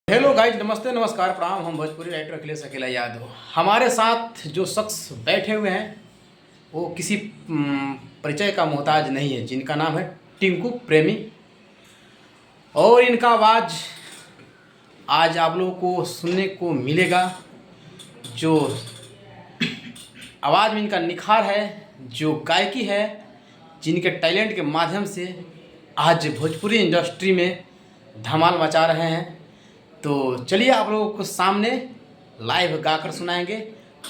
Hello guys, नमस्ते नमस्कार प्रणाम। हम भोजपुरी राइटर अखिलेश अकेला यादव। हमारे साथ जो शख्स बैठे हुए हैं वो किसी परिचय का मोहताज नहीं है, जिनका नाम है टिंकू प्रेमी। और इनका आवाज़ आज आप लोगों को सुनने को मिलेगा। जो आवाज़ में इनका निखार है, जो गायकी है, जिनके टैलेंट के माध्यम से आज भोजपुरी इंडस्ट्री में धमाल मचा रहे हैं। तो चलिए आप लोगों को सामने लाइव गाकर सुनाएंगे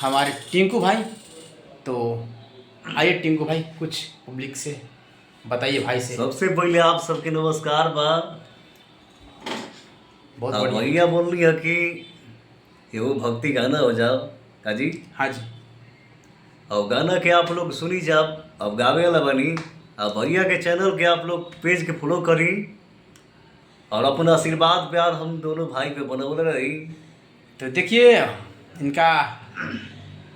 हमारे टिंकू भाई। तो आइए टिंकू भाई, कुछ पब्लिक से बताइए भाई से। सबसे पहले आप सबके नमस्कार बा। बहुत हाँ, बढ़िया। भैया बोल रही है कि एगो भक्ति गाना हो जाओ काजी। हाँ जी। और गाना के आप लोग सुनी जाओ। अब गावे वाला बनी। अब भैया के चैनल के आप लोग पेज के फॉलो करी और अपना आशीर्वाद प्यार हम दोनों भाई पे बनवले रही। तो देखिए, इनका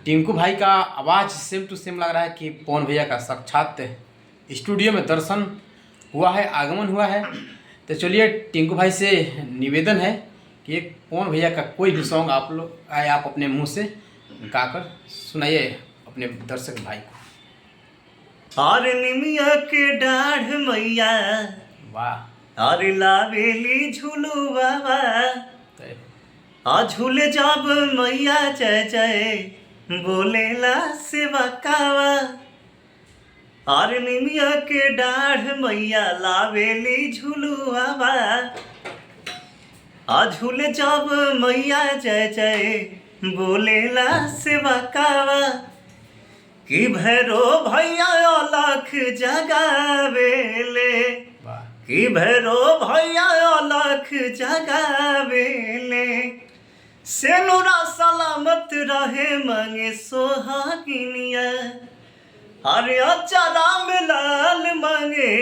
टिंकू भाई का आवाज़ सेम टू सेम लग रहा है कि पवन भैया का साक्षात स्टूडियो में दर्शन हुआ है, आगमन हुआ है। तो चलिए टिंकू भाई से निवेदन है कि एक पवन भैया का कोई भी सॉन्ग आप अपने मुंह से गाकर सुनाइए अपने दर्शक भाई को। अरे निमिया के डाढ़ मैया, वाह। अरे लावेली झूलू बाबा, आ झूले जब मैया जय जय बोलेला सेवा कावा। अरे निमिया के डाढ़ मैया लावेली झूलू बाबा, आ झूले जब मैया जय जय बोलेला सेवा कावा। कि भैरो भैया अलख जगावेले, कि भैरो भैया अलख जगावेले। सेनुरा सलामत रहे मांगे सोहागिनिया, अरे अचारा में लाल मांगे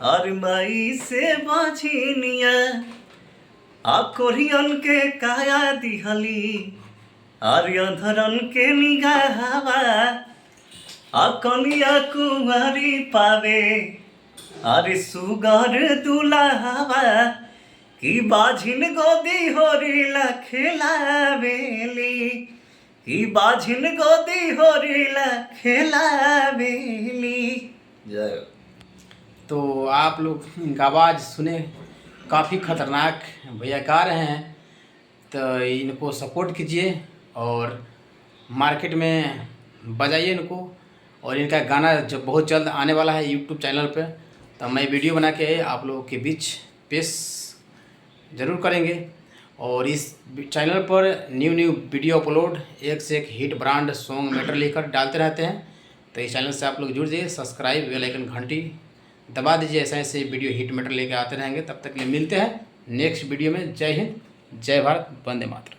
अरे माई से बाझिनिया। आ कोरियन के काया दिहली, अरे अधरन के निगाहवा। आ कनिया कुंवारी पावे, अरे सुगर दुल्हावा। कि बाझिन गोदी होरीला खेलावेली, कि बाझिन गोदी होरीला खेलावेली। जय। तो आप लोग इनका आवाज़ सुने, काफ़ी खतरनाक भैया गा रहे हैं। तो इनको सपोर्ट कीजिए और मार्केट में बजाइए इनको। और इनका गाना जब बहुत जल्द आने वाला है यूट्यूब चैनल पे, तो मैं वीडियो बना के आप लोगों के बीच पेश ज़रूर करेंगे। और इस चैनल पर न्यू वीडियो अपलोड एक से एक हिट ब्रांड सॉन्ग मैटर लेकर डालते रहते हैं। तो इस चैनल से आप लोग जुड़ जाइए, सब्सक्राइब बेल आइकन घंटी दबा दीजिए। ऐसे ऐसे वीडियो हिट मैटर लेकर आते रहेंगे। तब तक के लिए मिलते हैं नेक्स्ट वीडियो में। जय हिंद, जय भारत, वंदे मातरम।